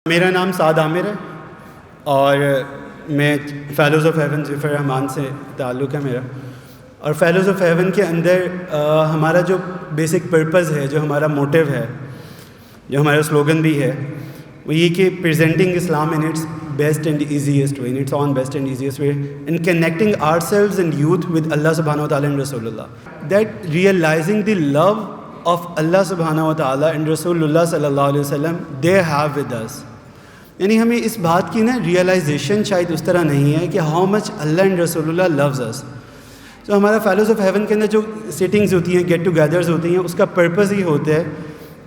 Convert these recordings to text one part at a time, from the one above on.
میرا نام سعد عامر ہے اور میں فیلوز آف ہیون ظفر رحمان سے تعلق ہے میرا. اور فیلوز آف ہیون کے اندر ہمارا جو بیسک پرپز ہے، جو ہمارا موٹیو ہے، جو ہمارا سلوگن بھی ہے، وہ یہ کہ پریزنٹنگ اسلام in its best and easiest way, in its on best and easiest way, in connecting our selves and youth with اللہ سبحانہ و تعالیٰ اینڈ رسول اللہ، that realizing the love of اللہ سبحانہ و تعالیٰ اینڈ رسول اللہ صلی اللہ علیہ وسلم دے ہیو ود اس. یعنی ہمیں اس بات کی ریئلائزیشن شاید اس طرح نہیں ہے کہ ہاؤ مچ اللہ اینڈ رسول اللہ لوز اس. تو ہمارا فیلوز آف ہیون کے اندر جو سیٹنگز ہوتی ہیں، گیٹ ٹوگیدرز ہوتی ہیں، اس کا پرپز ہی ہوتا ہے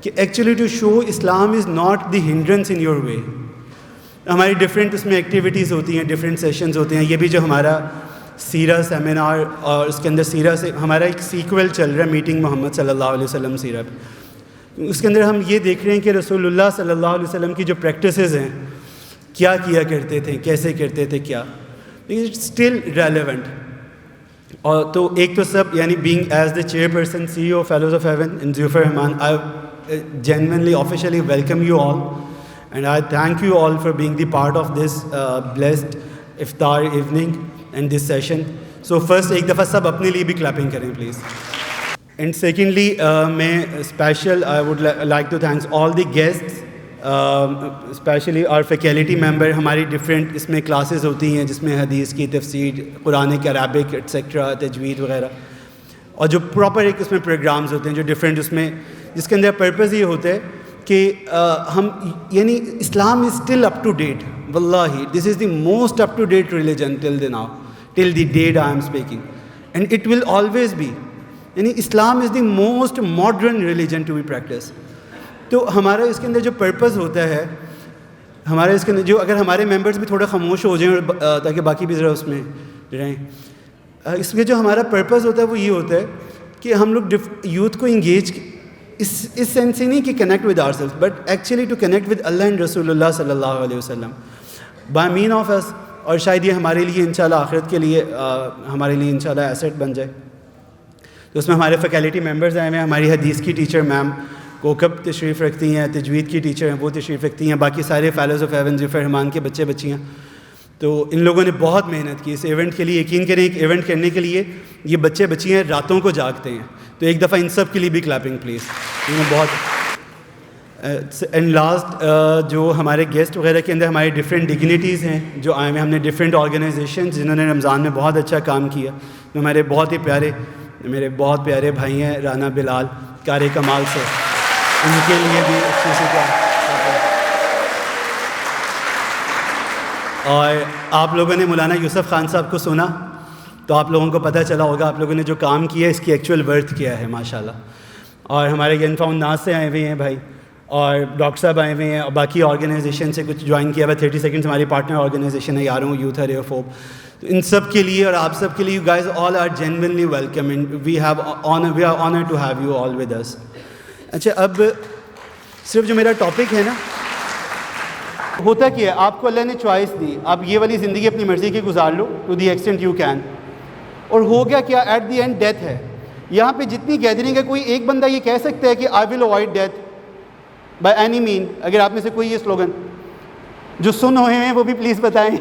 کہ actually to show Islam is not the hindrance in your way. ہماری ڈفرینٹ اس میں ایکٹیویٹیز ہوتی ہیں، ڈفرینٹ سیشنز ہوتے ہیں. یہ بھی جو ہمارا سیرہ سیمینار اور اس کے اندر سیرہ سے ہمارا ایک سیکول چل رہا ہے، میٹنگ محمد صلی اللہ علیہ وسلم سیرہ پہ. اس کے اندر ہم یہ دیکھ رہے ہیں کہ رسول اللہ صلی اللہ علیہ وسلم کی جو پریکٹسز ہیں، کیا کیا کرتے تھے، کیسے کرتے تھے، کیا اسٹل ریلیونٹ. اور تو ایک تو سب یعنی being as the chair person C O fellows of heaven ان Zafar Rahman, I genuinely officially welcome you all and I thank you all for being the part of this blessed iftar evening and this session. So first ایک دفعہ سب اپنے لیے بھی clapping کریں please. And secondly میں special I would like to thanks all the guests, specially اور faculty member. ہماری ڈفرینٹ اس میں کلاسز ہوتی ہیں جس میں حدیث کی تفسیر، قرآن کے عربک ایٹسیکٹرا، تجوید وغیرہ، اور جو پراپر ایک اس میں پروگرامز ہوتے ہیں جو ڈفرینٹ اس میں، جس کے اندر پرپز یہ ہوتا ہے کہ ہم یعنی اسلام is still up to date. واللہ this is the most up to date religion till the now, till the date I am speaking, and it will always be. یعنی اسلام is the most modern religion to be practice. تو ہمارا اس کے اندر جو purpose ہوتا ہے، ہمارے اس کے اندر جو اگر ہمارے ممبرس بھی تھوڑا خاموش ہو جائیں اور تاکہ باقی بھی ذرا اس میں رہیں، اس میں جو ہمارا پرپز ہوتا ہے وہ یہ ہوتا ہے کہ ہم لوگ یوتھ کو انگیج اس سینس سے نہیں کہ connect with our self, but actually to connect with Allah and رسول اللہ صلی اللہ علیہ وسلم بائی مین آف اس. اور شاید یہ ہمارے لیے انشاءاللہ آخرت کے لیے ہمارے لیے انشاءاللہ ایسیٹ بن جائے. تو اس میں ہمارے فیکلٹی ممبرز آئے ہوئے ہیں. ہماری حدیث کی ٹیچر میم کوکب تشریف رکھتی ہیں، تجوید کی ٹیچر ہیں وہ تشریف رکھتی ہیں، باقی سارے فیلوز آف ہیون ظفر رحمان کے بچے بچیاں. تو ان لوگوں نے بہت محنت کی اس ایونٹ کے لیے. یقین کریں ایک ایونٹ کرنے کے لیے یہ بچے بچیاں راتوں کو جاگتے ہیں. تو ایک دفعہ ان سب کے لیے بھی کلیپنگ پلیز. بہت اینڈ لاسٹ جو ہمارے گیسٹ وغیرہ کے اندر ہمارے ڈفرینٹ ڈگنیٹیز ہیں جو آئے ہوئے، ہم نے ڈفرینٹ آرگنائزیشنز جنہوں نے رمضان میں بہت اچھا کام کیا. ہمارے بہت ہی پیارے، میرے بہت پیارے بھائی ہیں رانا بلال کار کمال سے، ان کے لیے بھی اچھے سے کیا. اور آپ لوگوں نے مولانا یوسف خان صاحب کو سنا تو آپ لوگوں کو پتہ چلا ہوگا آپ لوگوں نے جو کام کیا ہے اس کی ایکچوئل ورتھ کیا ہے ماشاءاللہ. اور ہمارے ین فاؤنڈ ناز سے آئے ہوئے ہیں بھائی، اور ڈاکٹر صاحب آئے ہوئے ہیں، اور باقی آرگنائزیشن سے کچھ جوائن کیا ہوا. 30 سیکنڈز ہماری پارٹنر آرگنائزیشن ہے یاروں یوتھ ارے آف ہوپ. تو ان سب کے لیے اور آپ سب کے لیے، you guys all are genuinely welcome and we are honour to have you all with us. اچھا، اب صرف جو میرا ٹاپک ہے نا، ہوتا کیا ہے، آپ کو اللہ نے چوائس دی، آپ یہ والی زندگی اپنی مرضی کی گزار لو to the extent you can. اور ہو گیا کیا، ایٹ دی اینڈ ڈیتھ ہے. یہاں پہ جتنی گیدرنگ ہے، کوئی ایک بندہ یہ کہہ سکتا ہے کہ I will avoid death by any man. اگر آپ میں سے کوئی یہ سلوگن جو سن ہوئے ہیں وہ بھی پلیز بتائیں.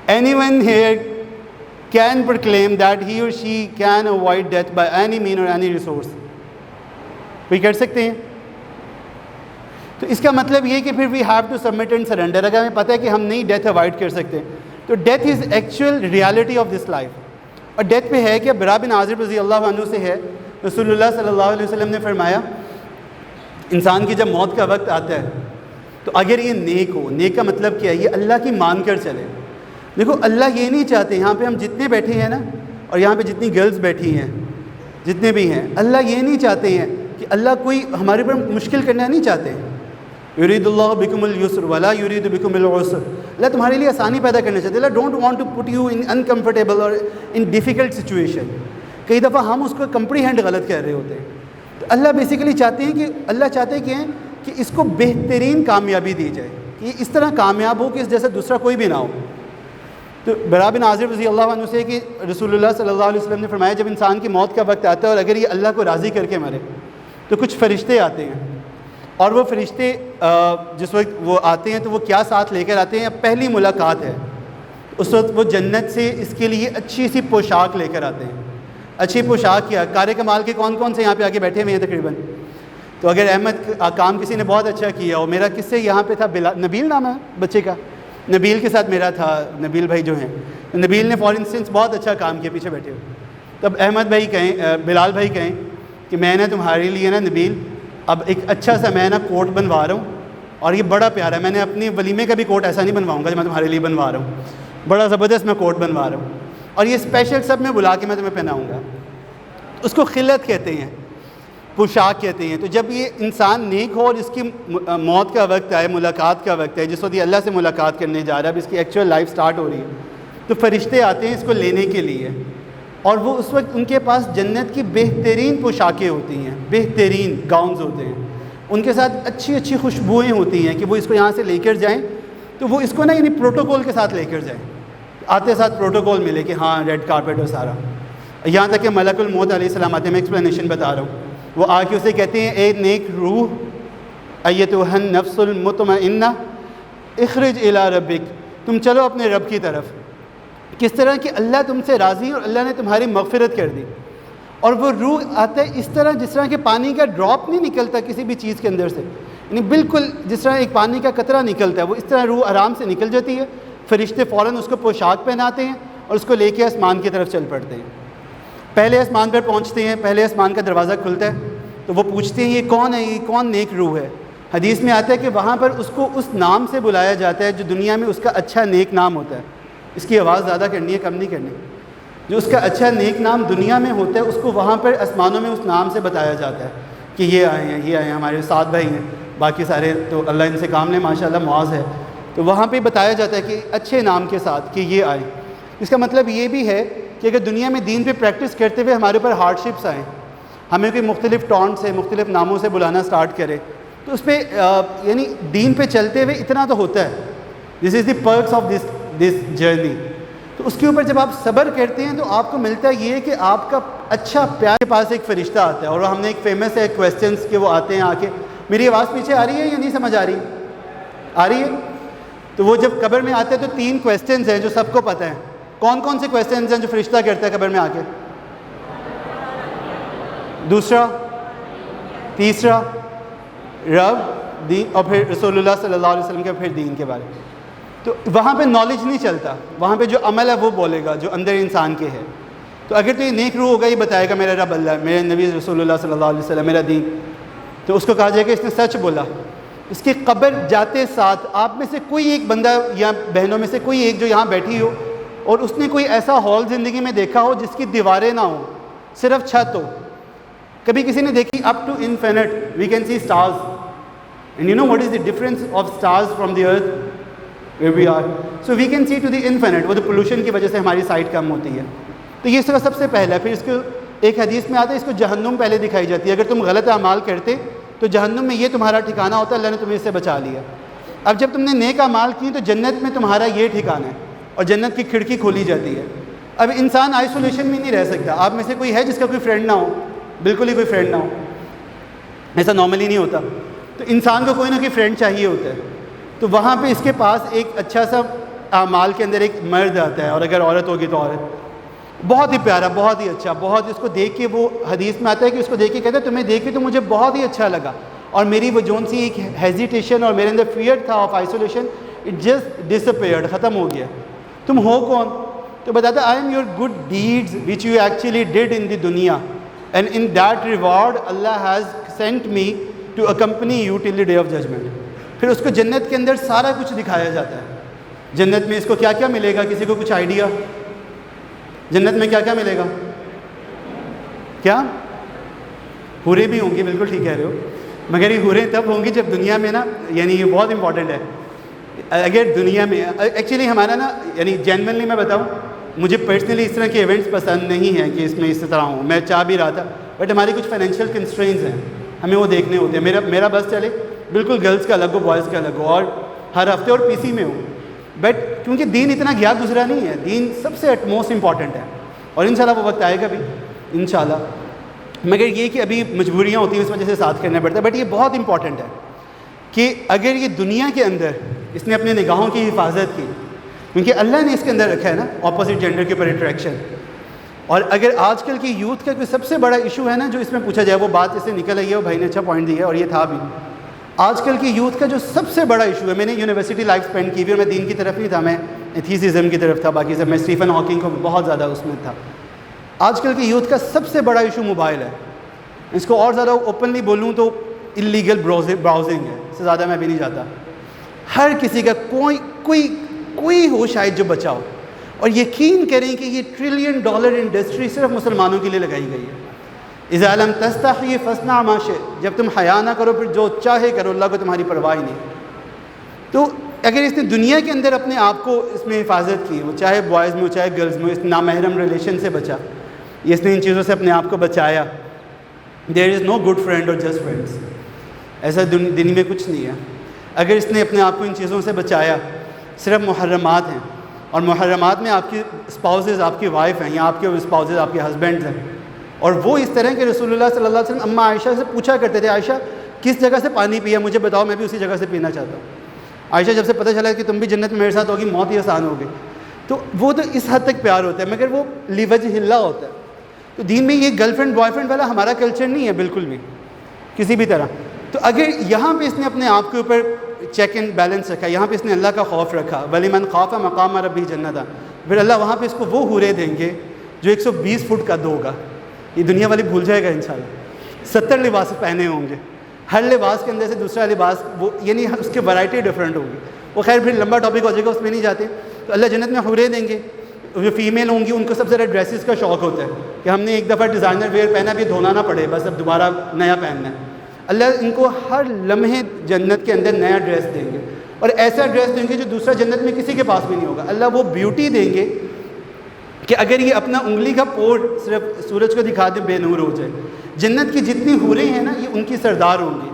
Anyone here can proclaim that he or she can avoid death by any man or any resource? کوئی کر سکتے ہیں؟ تو اس کا مطلب یہ کہ پھر we have to submit and surrender. اگر ہمیں پتہ ہے کہ ہم نہیں ڈیتھ اوائڈ کر سکتے تو death is actual reality of this life. اور ڈیتھ پہ ہے کہ برا بن عازب رضی اللہ عنہ سے ہے، رسول اللہ صلی اللہ علیہ وسلم نے فرمایا انسان کی جب موت کا وقت آتا ہے تو اگر یہ نیک ہو، نیک کا مطلب کیا ہے، یہ اللہ کی مان کر چلے. دیکھو اللہ یہ نہیں چاہتے، یہاں پہ ہم جتنے بیٹھے ہیں نا، اور یہاں پہ جتنی گرلز بیٹھی ہیں، جتنے بھی ہیں، اللہ یہ نہیں چاہتے ہیں کہ اللہ کوئی ہمارے پر مشکل کرنا نہیں چاہتے. یرید اللہ بکم الیسر ولا یرید بکم العسر. اللہ تمہارے لیے آسانی پیدا کرنا چاہتے ہیں. Allah don't want to put you in uncomfortable or in difficult situation. کئی دفعہ ہم اس کو کمپریہینڈ غلط کر رہے ہوتے ہیں. تو اللہ بیسیکلی چاہتے ہیں کہ اللہ چاہتے ہیں کہ اس کو بہترین کامیابی دی جائے، کہ اس طرح کامیاب ہو کہ اس جیسا دوسرا کوئی بھی نہ ہو. تو برا بن عازب رضی اللہ عنہ سے کہ رسول اللہ صلی اللہ علیہ وسلم نے فرمایا جب انسان کی موت کا وقت آتا ہے اور اگر یہ اللہ کو راضی کر کے مرے تو کچھ فرشتے آتے ہیں اور وہ فرشتے جس وقت وہ آتے ہیں تو وہ کیا ساتھ لے کر آتے ہیں؟ پہلی ملاقات ہے اس وقت وہ جنت سے اس کے لیے اچھی سی پوشاک لے کر آتے ہیں. اچھی پوشاک کیا کار کمال کے کون کون سے یہاں پہ آ کے بیٹھے ہوئے ہیں تقریباً؟ تو اگر احمد کام کسی نے بہت اچھا کیا اور میرا کس سے یہاں پہ تھا نبیل نام ہے بچے کا، نبیل کے ساتھ میرا تھا، نبیل بھائی جو ہیں، نبیل نے فار انسٹنس بہت اچھا کام کیا پیچھے بیٹھے ہوئے. تب احمد بھائی کہیں، بلال بھائی کہیں کہ میں نے تمہارے لیے نا نبیل اب ایک اچھا سا میں نا کوٹ بنوا رہا ہوں، اور یہ بڑا پیارا ہے، میں نے اپنی ولیمے کا بھی کوٹ ایسا نہیں بنواؤں گا جو میں تمہارے لیے بنوا رہا ہوں، بڑا زبردست میں کوٹ بنوا رہا ہوں، اور یہ اسپیشل سب میں بلا کے میں تمہیں پہناؤں گا. اس کو خلت کہتے ہیں، پوشاک کہتے ہیں. تو جب یہ انسان نیک ہو اور اس کی موت کا وقت آئے، ملاقات کا وقت ہے، جس وقت یہ اللہ سے ملاقات کرنے جا رہا ہے، اب اس کی ایکچوئل لائف سٹارٹ ہو رہی ہے، تو فرشتے آتے ہیں اس کو لینے کے لیے، اور وہ اس وقت ان کے پاس جنت کی بہترین پوشاکیں ہوتی ہیں، بہترین گاؤنز ہوتے ہیں، ان کے ساتھ اچھی اچھی خوشبوئیں ہوتی ہیں کہ وہ اس کو یہاں سے لے کر جائیں. تو وہ اس کو نا یعنی پروٹوکول کے ساتھ لے کر جائیں، آتے ساتھ پروٹوکول ملے کہ ہاں ریڈ کارپیٹ اور سارا، یہاں تک کہ ملک الموت علیہ السلام آتے ہیں. میں ایکسپلینیشن بتا رہا ہوں. وہ آ کے اسے کہتے ہیں اے نیک روح ایتھا النفس المطمئنہ اخرج الی ربک، تم چلو اپنے رب کی طرف. کس طرح کہ اللہ تم سے راضی اور اللہ نے تمہاری مغفرت کر دی. اور وہ روح آتا ہے اس طرح جس طرح کہ پانی کا ڈراپ نہیں نکلتا کسی بھی چیز کے اندر سے، یعنی بالکل جس طرح ایک پانی کا قطرہ نکلتا ہے، وہ اس طرح روح آرام سے نکل جاتی ہے. فرشتے فوراً اس کو پوشاک پہناتے ہیں اور اس کو لے کے آسمان کی طرف چل پڑتے ہیں. پہلے آسمان پر پہنچتے ہیں، پہلے آسمان کا دروازہ کھلتا ہے تو وہ پوچھتے ہیں یہ کون ہے، یہ کون نیک روح ہے. حدیث میں آتا ہے کہ وہاں پر اس کو اس نام سے بلایا جاتا ہے جو دنیا میں اس کا اچھا نیک نام ہوتا ہے. اس کی آواز زیادہ کرنی ہے کم نہیں کرنی. جو اس کا اچھا نیک نام دنیا میں ہوتا ہے اس کو وہاں پر آسمانوں میں اس نام سے بتایا جاتا ہے کہ یہ آئے ہیں، یہ آئے ہیں، ہمارے 7 بھائی ہیں، باقی سارے تو اللہ ان سے کام لے ماشاءاللہ معاذ ہے. تو وہاں پہ بتایا جاتا ہے کہ اچھے نام کے ساتھ کہ یہ آئے. اس کا مطلب یہ بھی ہے کہ اگر دنیا میں دین پہ پریکٹس کرتے ہوئے ہمارے اوپر ہارڈشپس آئیں، ہمیں کوئی مختلف ٹونٹ سے مختلف ناموں سے بلانا سٹارٹ کرے، تو اس پہ یعنی دین پہ چلتے ہوئے اتنا تو ہوتا ہے. دس is the perks of this journey. تو اس کے اوپر جب آپ صبر کرتے ہیں تو آپ کو ملتا ہے یہ کہ آپ کا اچھا پیار کے پاس ایک فرشتہ آتا ہے. اور ہم نے ایک فیمس ہے کویسچنس کہ وہ آتے ہیں آ کے. میری آواز پیچھے آ رہی ہے یا نہیں سمجھ آ رہی؟ آ رہی ہے. تو وہ جب قبر میں آتے ہیں تو 3 کویسچنز ہیں جو سب کو پتہ ہیں. کون کون سے کویسچنز ہیں جو فرشتہ کرتا ہے قبر میں آ کے؟ دوسرا، تیسرا رب، دین، اور پھر رسول اللہ صلی اللہ علیہ وسلم کے، پھر دین کے بارے. تو وہاں پہ نالج نہیں چلتا، وہاں پہ جو عمل ہے وہ بولے گا جو اندر انسان کے ہے. تو اگر تو یہ نیک روح ہوگا یہ بتائے گا میرا رب اللہ ہے، میرے نبی رسول اللہ صلی اللہ علیہ وسلم، میرا دین، تو اس کو کہا جائے گا اس نے سچ بولا. اس کی قبر جاتے ساتھ آپ میں سے کوئی ایک بندہ یا بہنوں میں سے کوئی ایک جو یہاں بیٹھی ہو اور اس نے کوئی ایسا ہال زندگی میں دیکھا ہو جس کی دیواریں نہ ہوں، صرف چھت ہو. کبھی کسی نے دیکھی up to infinite we can see stars, and you know what is the difference of stars from the earth where we are, so we can see to the infinite. وہ تو پولوشن کی وجہ سے ہماری سائٹ کم ہوتی ہے. تو یہ اس کا سب سے پہلا ہے. پھر اس کو ایک حدیث میں آتا ہے اس کو جہنم پہلے دکھائی جاتی ہے. اگر تم غلط اعمال کرتے تو جہنم میں یہ تمہارا ٹھکانہ ہوتا ہے، اللہ نے تمہیں اس سے بچا لیا. اب جب تم نے نیک اعمال کی تو جنت میں تمہارا یہ ٹھکانہ ہے اور جنت کی کھڑکی کھولی جاتی ہے. اب انسان آئسولیشن میں نہیں رہ سکتا. آپ میں سے کوئی ہے جس کا کوئی فرینڈ نہ ہو؟ بالکل ہی کوئی فرینڈ نہ ہو، ایسا نارملی نہیں ہوتا. تو انسان کو کوئی نہ کوئی فرینڈ چاہیے ہوتا ہے. تو وہاں پہ اس کے پاس ایک اچھا سا اعمال کے اندر ایک مرد آتا ہے، اور اگر عورت ہوگی تو عورت. بہت ہی پیارا، بہت ہی اچھا، بہت. اس کو دیکھ کے وہ حدیث میں آتا ہے کہ اس کو دیکھ کے کہتا ہے تمہیں دیکھ کے تو مجھے بہت ہی اچھا لگا، اور میری وہ جون سی ایک ہیزیٹیشن اور میرے اندر فیئر تھا of isolation, it just disappeared, ختم ہو گیا. تم ہو کون؟ تو بتاتا I am your good deeds which you actually did in the دنیا، and in that reward Allah has sent me to accompany you till the day of judgment. پھر اس کو جنت کے اندر سارا کچھ دکھایا جاتا ہے. جنت میں اس کو کیا کیا ملے گا؟ کسی کو کچھ آئیڈیا؟ جنت میں کیا کیا ملے گا؟ کیا حوریں بھی ہوں گی، بالکل ٹھیک کہہ رہے ہو، مگر یہ حوریں تب ہوں گی جب دنیا میں نا، یعنی یہ بہت امپورٹنٹ ہے. اگر دنیا میں ایکچولی ہمارا نا، یعنی جینونلی میں بتاؤں، مجھے پرسنلی اس طرح کے ایونٹس پسند نہیں ہیں کہ اس میں اس طرح ہوں. میں چاہ بھی رہا تھا، بٹ ہماری کچھ فائنینشیل کنسٹرینز ہیں، ہمیں وہ دیکھنے ہوتے ہیں. میرا بس چلے بالکل گرلس کا الگ ہو، بوائز کا الگ ہو، اور ہر ہفتے اور پی سی میں ہوں. بٹ کیونکہ دین اتنا گیا گزرا نہیں ہے، دین سب سے موسٹ امپورٹنٹ ہے، اور انشاءاللہ وہ وقت آئے گا بھی انشاءاللہ. مگر یہ کہ ابھی مجبوریاں ہوتی ہیں اس وجہ سے ساتھ کرنا پڑتا ہے، بٹ یہ بہت امپورٹنٹ ہے. کہ اگر یہ دنیا کے اندر اس نے اپنے نگاہوں کی حفاظت کی، کیونکہ اللہ نے اس کے اندر رکھا ہے نا اپوزٹ جینڈر کے اوپر اٹریکشن، اور اگر آج کل کی یوتھ کا کوئی سب سے بڑا ایشو ہے نا جو اس میں پوچھا جائے، وہ بات اس سے نکل آئی ہے، وہ بھائی نے اچھا پوائنٹ دیا ہے اور یہ تھا بھی، آج کل کی یوتھ کا جو سب سے بڑا ایشو ہے، میں نے یونیورسٹی لائف اسپینڈ کی ہوئی اور میں دین کی طرف نہیں تھا، میں ایتھیسزم کی طرف تھا، باقی سب میں اسٹیفن ہاکنگ کو بہت زیادہ اس میں تھا. آج کل کی یوتھ کا سب سے بڑا ایشو موبائل ہے. اس کو اور زیادہ اوپنلی بولوں تو اللیگل براؤزنگ ہے، اس سے زیادہ میں بھی نہیں جاتا. ہر کسی کا کوئی ہو شاید جو بچا ہو، اور یقین کریں کہ یہ $1 ٹریلین انڈسٹری صرف مسلمانوں کے لیے لگائی گئی ہے. اذا لم تستحی فاصنع ما شئت، جب تم حیا نہ کرو پھر جو چاہے کرو، اللہ کو تمہاری پرواہ ہی نہیں. تو اگر اس نے دنیا کے اندر اپنے آپ کو اس میں حفاظت کی، وہ چاہے بوائز میں ہو چاہے گرلز میں، اس نامحرم ریلیشن سے بچا، اس نے ان چیزوں سے اپنے آپ کو بچایا. دیر از نو گڈ فرینڈ اور جسٹ فرینڈس، ایسا دنیا میں کچھ نہیں ہے. اگر اس نے اپنے آپ کو ان چیزوں سے بچایا، صرف محرمات ہیں، اور محرمات میں آپ کی اسپاؤزز آپ کی وائف ہیں، یا آپ کے اسپاؤزز آپ کے ہسبینڈز ہیں، اور وہ اس طرح کہ رسول اللہ صلی اللہ علیہ وسلم اماں عائشہ سے پوچھا کرتے تھے، عائشہ کس جگہ سے پانی پیا مجھے بتاؤ، میں بھی اسی جگہ سے پینا چاہتا ہوں. عائشہ جب سے پتہ چلا کہ تم بھی جنت میں میرے ساتھ ہوگی، موت ہی آسان ہوگی. تو وہ تو اس حد تک پیار ہوتا ہے، مگر وہ لیوجہ اللہ ہوتا ہے. تو دین میں یہ گرل فرینڈ بوائے فرینڈ والا ہمارا کلچر نہیں ہے بالکل بھی کسی بھی طرح. تو اگر یہاں پہ اس نے اپنے آپ کے اوپر چیک اینڈ بیلنس رکھا، یہاں پہ اس نے اللہ کا خوف رکھا، وَلِمَنْ خَافَ مَقَامَ رَبِّهِ جَنَّتَانِ، پھر اللہ وہاں پہ اس کو وہ حوریں دیں گے جو 120 فٹ کا ہوگا. یہ دنیا والی بھول جائے گا انشاءاللہ. 70 لباس پہنے ہوں گے، ہر لباس کے اندر سے دوسرا لباس، وہ یعنی اس کی ورائٹی ڈفرینٹ ہوگی. وہ خیر پھر لمبا ٹاپک ہو جائے گا، اس میں نہیں جاتے. تو اللہ جنت میں حوریں دیں گے. جو فیمیل ہوں گی ان کو سب سے زیادہ ڈریسز کا شوق ہوتا ہے کہ ہم نے ایک دفعہ ڈیزائنر ویئر پہنا، اب یہ دھونا نہ پڑے، بس اب دوبارہ نیا پہننا ہے. اللہ ان کو ہر لمحے جنت کے اندر نیا ڈریس دیں گے، اور ایسا ڈریس دیں گے جو دوسرا جنت میں کسی کے پاس بھی نہیں ہوگا. اللہ وہ بیوٹی دیں گے کہ اگر یہ اپنا انگلی کا پور صرف سورج کو دکھا دیں بے نور ہو جائے. جنت کی جتنی حوریں ہیں نا یہ ان کی سردار ہوں گی،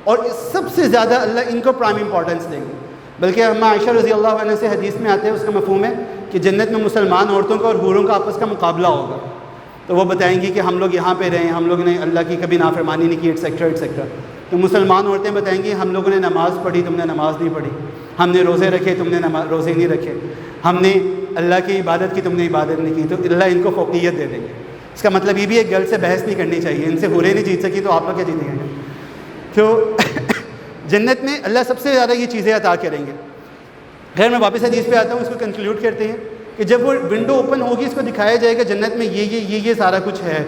اور سب سے زیادہ اللہ ان کو پرائم امپورٹنس دیں گے. بلکہ ہم عائشہ رضی اللہ عنہ سے حدیث میں آتے ہیں، اس کا مفہوم ہے کہ جنت میں مسلمان عورتوں کا اور حوروں کا آپس کا مقابلہ ہوگا. تو وہ بتائیں گی کہ ہم لوگ یہاں پہ رہے ہیں، ہم لوگوں نے اللہ کی کبھی نافرمانی نہیں کی، ایٹسیکٹرا ایٹسیکٹرا. تو مسلمان عورتیں بتائیں گی ہم لوگوں نے نماز پڑھی، تم نے نماز نہیں پڑھی، ہم نے روزے رکھے، تم نے روزے نہیں رکھے، ہم نے اللہ کی عبادت کی، تم نے عبادت نہیں کی. تو اللہ ان کو فوقیت دے دیں گے. اس کا مطلب یہ بھی ہے گرل سے بحث نہیں کرنی چاہیے، ان سے حوریں نہیں جیت سکی تو آپ لوگ کیا جیتیں گے. تو جنت میں اللہ سب سے زیادہ یہ چیزیں عطا کریں گے. خیر میں واپس حدیث پہ آتا ہوں، اس کو کنکلوڈ کرتے ہیں کہ جب وہ ونڈو اوپن ہوگی اس کو دکھایا جائے گا جنت میں یہ سارا کچھ ہے.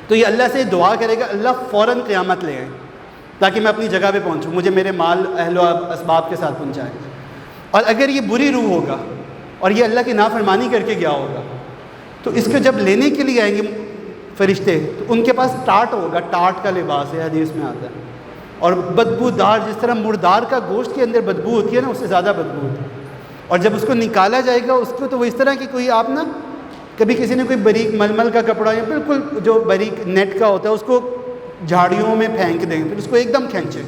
تو یہ اللہ سے دعا کرے گا اللہ فوراً قیامت لے آئیں تاکہ میں اپنی جگہ پہ پہنچوں، مجھے میرے مال اہل و اسباب کے ساتھ پہنچائے. اور اگر یہ بری روح ہوگا اور یہ اللہ کی نافرمانی کر کے گیا ہوگا تو اس کو جب لینے کے لیے آئیں گے فرشتے تو ان کے پاس ٹاٹ ہوگا، ٹاٹ کا لباس ہے حدیث میں آتا ہے، اور بدبودار، جس طرح مردار کا گوشت کے اندر بدبو ہوتی ہے نا اس سے زیادہ بدبو ہوتی ہے. اور جب اس کو نکالا جائے گا اس کو تو وہ اس طرح کہ کوئی آپ نا کبھی کسی نے کوئی باریک ململ کا کپڑا یا بالکل جو باریک نیٹ کا ہوتا ہے اس کو جھاڑیوں میں پھینک دیں پھر اس کو ایک دم کھینچیں،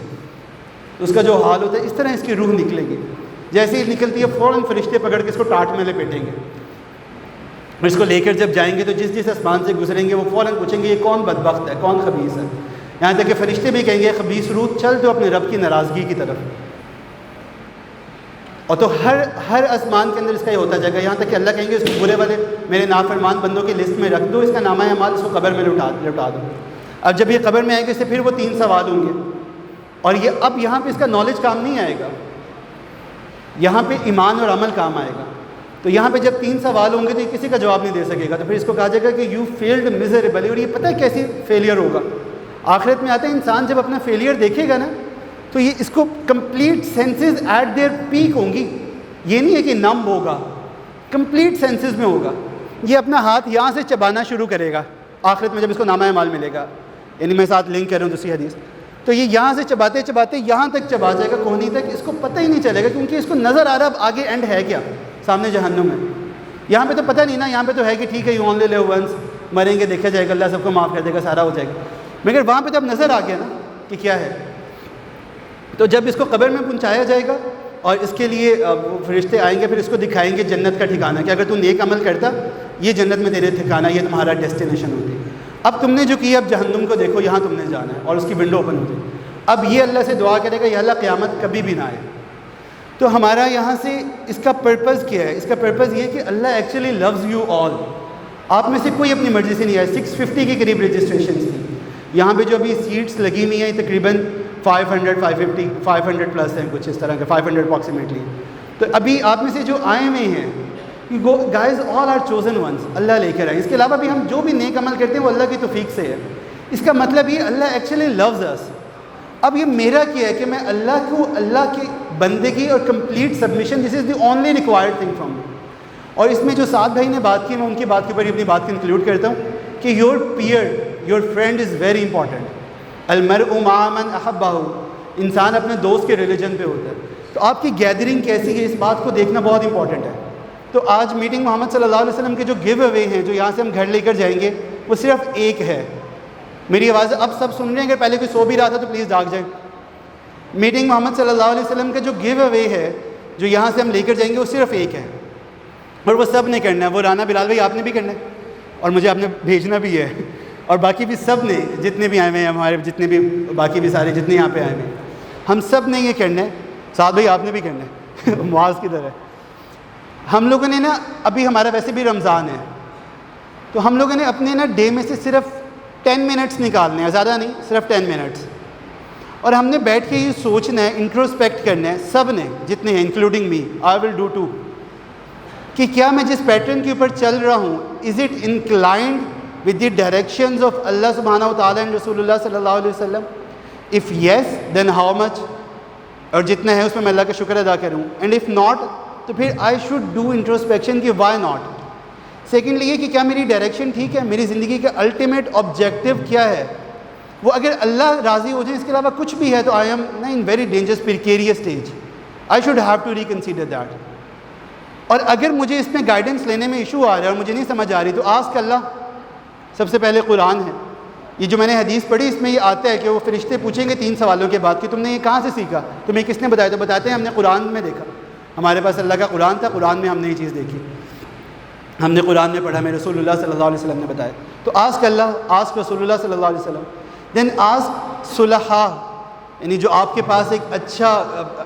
اس کا جو حال ہوتا ہے اس طرح اس کی روح نکلے گی. جیسے ہی نکلتی ہے فوراً فرشتے پکڑ کے اس کو ٹاٹ میں لپیٹیں گے. اس کو لے کر جب جائیں گے تو جس آسمان سے گزریں گے وہ فوراً پوچھیں گے یہ کون بدبخت ہے، کون خبیث ہے. یہاں تک کہ فرشتے بھی کہیں گے خبیث روح چل تو اپنے رب کی ناراضگی کی طرف. اور تو ہر آسمان کے اندر اس کا یہ ہوتا جائے گا، یہاں تک کہ اللہ کہیں گے اس کو برے والے میرے نافرمان بندوں کی لسٹ میں رکھ دو، اس کا نامہ اعمال اس کو قبر میں لوٹا دو. اب جب یہ قبر میں آئے گا اس سے پھر وہ 3 سوال ہوں گے، اور یہ اب یہاں پہ اس کا نالج کام نہیں آئے گا، یہاں پہ ایمان اور عمل کام آئے گا. تو یہاں پہ جب 3 سوال ہوں گے تو یہ کسی کا جواب نہیں دے سکے گا، تو پھر اس کو کہا جائے گا کہ یو فیلڈ میزریبلی. اور یہ پتہ ہے کیسی فیلئر ہوگا آخرت میں آتا ہے. انسان جب اپنا فیلئر دیکھے گا نا تو یہ اس کو complete senses at their peak ہوں گی. یہ نہیں ہے کہ نم ہوگا، کمپلیٹ سینسز میں ہوگا. یہ اپنا ہاتھ یہاں سے چبانا شروع کرے گا آخرت میں جب اس کو نامہ اعمال ملے گا. یعنی میں ساتھ لنک کر رہا ہوں دوسری حدیث. تو یہ یہاں سے چباتے چباتے یہاں تک چبا جائے گا کوہنی تک، اس کو پتہ ہی نہیں چلے گا کیونکہ اس کو نظر آ رہا اب آگے اینڈ ہے کیا، سامنے جہنم ہے. یہاں پہ تو پتہ نہیں نا، یہاں پہ تو ہے کہ ٹھیک ہے یو اونلی لیو ونس، مریں گے دیکھا جائے گا، اللہ سب کو معاف کر دے گا، سارا ہو جائے گا. مگر وہاں پہ جب نظر آ گیا نا کہ کیا ہے، تو جب اس کو قبر میں پہنچایا جائے گا اور اس کے لیے وہ فرشتے آئیں گے پھر اس کو دکھائیں گے جنت کا ٹھکانہ کہ اگر تو نیک عمل کرتا یہ جنت میں تیرے ٹھکانہ، یہ تمہارا ڈیسٹینیشن ہوتی. اب تم نے جو کیا اب جہنم کو دیکھو، یہاں تم نے جانا ہے، اور اس کی ونڈو اوپن ہوتی ہے. اب یہ اللہ سے دعا کرے گا یا اللہ قیامت کبھی بھی نہ آئے. تو ہمارا یہاں سے اس کا پرپز کیا ہے؟ اس کا پرپز یہ کہ اللہ ایکچولی لوز یو آل. آپ میں سے کوئی اپنی مرضی سے نہیں آیا. 650 کے قریب رجسٹریشنس تھی. یہاں پہ جو ابھی سیٹس لگی ہوئی ہیں تقریباً 500 پلس ہیں, کچھ اس طرح کے 500 اپروکسیمیٹلی. تو ابھی آپ میں سے جو آئے ہوئے ہیں, guys all are chosen ones, Allah لے کر آئے. اس کے علاوہ بھی ہم جو بھی نیک عمل کرتے ہیں وہ اللہ کی توفیق سے ہے. اس کا مطلب یہ اللہ ایکچولی لوز اس. اب یہ میرا کیا ہے کہ میں اللہ کو, اللہ کی بندگی اور complete submission, this is the only required thing from me. اور اس میں جو سعد بھائی نے بات کی, میں ان کی بات کے اوپر اپنی بات کو انکلوڈ کرتا ہوں کہ your peer, your friend is very important. المرء مع من احبہ, انسان اپنے دوست کے ریلیجن پہ ہوتا ہے. تو آپ کی گیدرنگ کیسی ہے اس بات کو دیکھنا بہت امپورٹنٹ ہے. تو آج میٹنگ محمد صلی اللہ علیہ وسلم کے جو گیو اوے ہیں, جو یہاں سے ہم گھر لے کر جائیں گے, وہ صرف ایک ہے. میری آواز اب سب سن رہے ہیں, اگر پہلے کوئی سو بھی رہا تھا تو پلیز جاگ جائیں. میٹنگ محمد صلی اللہ علیہ وسلم کا جو گیو اوے ہے جو یہاں سے ہم لے کر جائیں گے, وہ صرف ایک ہے, اور وہ سب نے کرنا ہے. وہ رانا بلال بھائی آپ نے بھی کرنا ہے, اور مجھے آپ نے بھیجنا بھی ہے, اور باقی بھی سب نے, جتنے بھی آئے ہوئے ہیں ہمارے, جتنے بھی باقی بھی سارے جتنے یہاں پہ آئے ہوئے ہیں, ہم سب نے یہ کرنا ہے. سعد بھائی آپ نے بھی کرنا ہے. معاذ کدھر ہے؟ ہم لوگوں نے نا, ابھی ہمارا ویسے بھی رمضان ہے, تو ہم لوگوں نے اپنے نا ڈے میں سے صرف 10 منٹس نکالنے ہیں, زیادہ نہیں, صرف 10 منٹس. اور ہم نے بیٹھ کے یہ سوچنا ہے, انٹروسپیکٹ کرنا ہے, سب نے جتنے ہیں including me, I will do too, کہ کیا میں جس پیٹرن کے اوپر چل رہا ہوں, is it inclined with the directions of اللہ سبحانہ و تعالیٰ اینڈ رسول اللہ صلی اللہ علیہ وسلم. If yes then how much, اور جتنا ہے اس میں اللہ کا شکر ادا کروں. اینڈ اف ناٹ, تو پھر آئی شوڈ ڈو انٹروسپیکشن کہ وائی ناٹ. سیکنڈلی یہ کہ کیا میری ڈائریکشن ٹھیک ہے, میری زندگی کا الٹیمیٹ آبجیکٹیو کیا ہے. وہ اگر اللہ راضی ہو جائے, اس کے علاوہ کچھ بھی ہے, تو I am in very dangerous precarious stage. I should have to reconsider that. اور اگر مجھے اس میں گائیڈنس لینے میں ایشو آ رہا ہے اور مجھے نہیں سمجھ آ رہی, تو آسک اللہ. سب سے پہلے قرآن ہے. یہ جو میں نے حدیث پڑھی, اس میں یہ آتا ہے کہ وہ فرشتے پوچھیں گے 3 سوالوں کے بعد کہ تم نے یہ کہاں سے سیکھا, تمہیں کس نے بتایا. تو بتاتے ہیں ہم نے قرآن میں دیکھا, ہمارے پاس اللہ کا قرآن تھا, قرآن میں ہم نے یہ چیز دیکھی, ہم نے قرآن میں پڑھا, میں رسول اللہ صلی اللہ علیہ وسلم نے بتایا. تو آسک اللہ, آسک رسول اللہ صلی اللہ علیہ وسلم. دین آسک صلحاء, یعنی جو آپ کے پاس ایک اچھا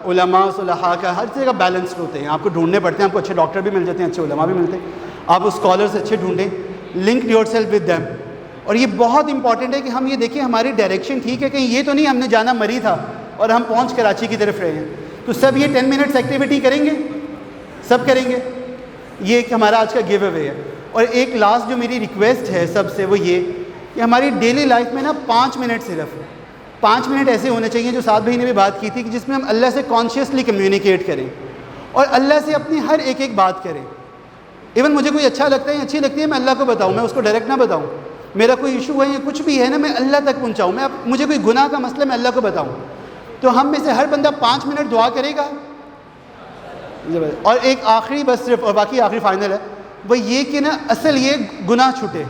علماء صلحاء کا ہر جگہ بیلنسڈ ہوتے ہیں, آپ کو ڈھونڈنے پڑتے ہیں, آپ کو اچھے ڈاکٹر بھی مل جاتے ہیں, اچھے علماء بھی ملتے ہیں, آپ اسکالرس اچھے ڈھونڈیں. Link yourself with them. اور یہ بہت امپورٹنٹ ہے کہ ہم یہ دیکھیں ہماری ڈائریکشن ٹھیک ہے, کہیں یہ تو نہیں ہم نے جانا مری تھا اور ہم پہنچ کراچی کی طرف رہے ہیں. تو سب یہ 10 منٹس ایکٹیویٹی کریں گے, سب کریں گے. یہ ایک ہمارا آج کا گیو اوے ہے. اور ایک لاسٹ جو میری ریکویسٹ ہے سب سے, وہ یہ کہ ہماری ڈیلی لائف میں نا 5 منٹ, صرف 5 منٹ ایسے ہونے چاہیے, جو سعد بھائی نے بھی بات کی تھی, کہ جس میں ہم اللہ سے کانشیسلی کمیونیکیٹ کریں اور اللہ سے اپنی ہر ایک بات کریں. ایون مجھے کوئی اچھا لگتا ہے, اچھی لگتی ہے, میں اللہ کو بتاؤں, میں اس کو ڈائریکٹ نہ بتاؤں. میرا کوئی ایشو ہے یا کچھ بھی ہے نا, میں اللہ تک پہنچاؤں. مجھے کوئی گناہ کا مسئلہ, میں اللہ کو بتاؤں. تو ہم میں سے ہر بندہ 5 منٹ دعا کرے گا. اور ایک آخری بس صرف, اور باقی آخری فائنل ہے, وہ یہ کہ نا اصل یہ گناہ چھوٹے,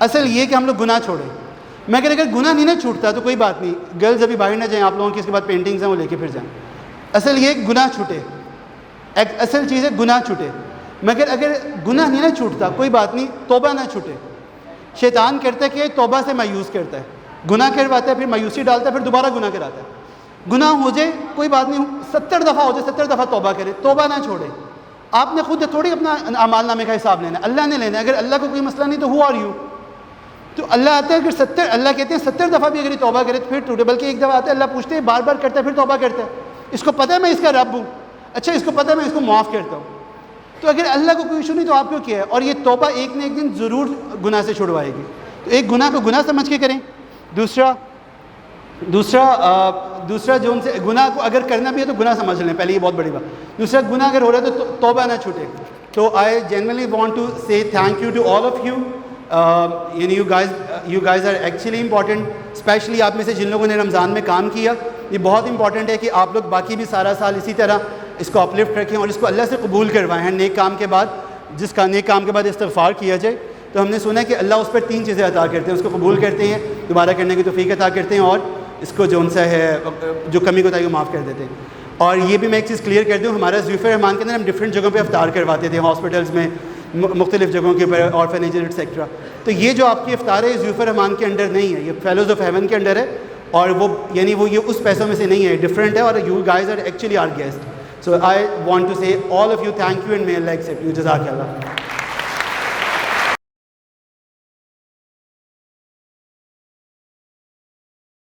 اصل یہ کہ ہم لوگ گناہ چھوڑیں. مگر اگر گناہ نہیں نہ چھوٹتا تو کوئی بات نہیں, گرلز ابھی باہر نہ جائیں, آپ لوگوں کی اس کے بعد پینٹنگز ہیں وہ لے کے پھر جائیں. اصل یہ گناہ چھوٹے, ایک اصل چیز ہے گناہ چھوٹے. مگر اگر گناہ نہیں نہ چھوٹتا کوئی بات نہیں, توبہ نہ چھوٹے. شیطان کرتا ہے کہ توبہ سے مایوس کرتا ہے, گناہ کرواتا ہے, پھر مایوسی ڈالتا ہے, پھر دوبارہ گناہ کراتا ہے. گناہ ہو جائے کوئی بات نہیں, 70 دفعہ ہو جائے 70 دفعہ توبہ کرے, توبہ نہ چھوڑے. آپ نے خود تھوڑی اپنا اعمال نامے کا حساب لینا ہے, اللہ نے لینا ہے. اگر اللہ کو کوئی مسئلہ نہیں تو ہو آر یو. تو اللہ آتا ہے, اگر اللہ کہتے ہیں 70 دفعہ بھی اگر یہ توبہ کرے تو پھر ٹوٹے, بلکہ ایک دفعہ آتا ہے, اللہ پوچھتے ہیں, بار بار کرتا ہے, پھر توبہ کرتا ہے. اس کو پتہ ہے میں اس کا رب ہوں, اچھا اس کو پتہ ہے میں اس کو معاف کرتا ہوں. تو اگر اللہ کو کوئی ایشو نہیں تو آپ کو کیا ہے. اور یہ توبہ ایک نہ ایک دن ضرور گناہ سے چھڑوائے گی. تو ایک گناہ کو گناہ سمجھ کے کریں. دوسرا جو ان سے گناہ کو اگر کرنا بھی ہے تو گناہ سمجھ لیں, پہلے یہ بہت بڑی بات. دوسرا گناہ اگر ہو رہا ہے تو توبہ نہ چھوٹے. تو I generally want to say thank you to all of you. You guys are actually important, especially آپ میں سے جن لوگوں نے رمضان میں کام کیا. یہ بہت امپورٹنٹ ہے کہ آپ لوگ باقی بھی سارا سال اسی طرح اس کو اپلفٹ رکھیں اور اس کو اللہ سے قبول کروائیں. نیک کام کے بعد, جس کا نیک کام کے بعد استغفار کیا جائے, تو ہم نے سنا ہے کہ اللہ اس پر 3 چیزیں عطا کرتے ہیں. اس کو قبول کرتے ہیں, دوبارہ کرنے کی توفیق عطا کرتے ہیں, اور اس کو جو ان سے ہے جو کمی کوتاہی وہ معاف کر دیتے ہیں. اور یہ بھی میں ایک چیز کلیئر کر دوں, ہمارا ضیوف رحمان کے اندر ہم ڈفرینٹ جگہوں پہ افطار کرواتے تھے, ہاسپٹلس میں, مختلف جگہوں کے اوپر, آرفنیجز ایٹسیکٹرا. تو یہ جو آپ کی افطار ہے ضیوف رحمان کے انڈر نہیں ہے, یہ فیلوز آف ہیون کے انڈر ہے. اور وہ یعنی وہ یہ اس پیسوں میں سے نہیں ہے, ڈفرینٹ ہے, اور you guys are actually are guest. So I want to say all of you thank you and may Allah accept you. جزاک اللہ.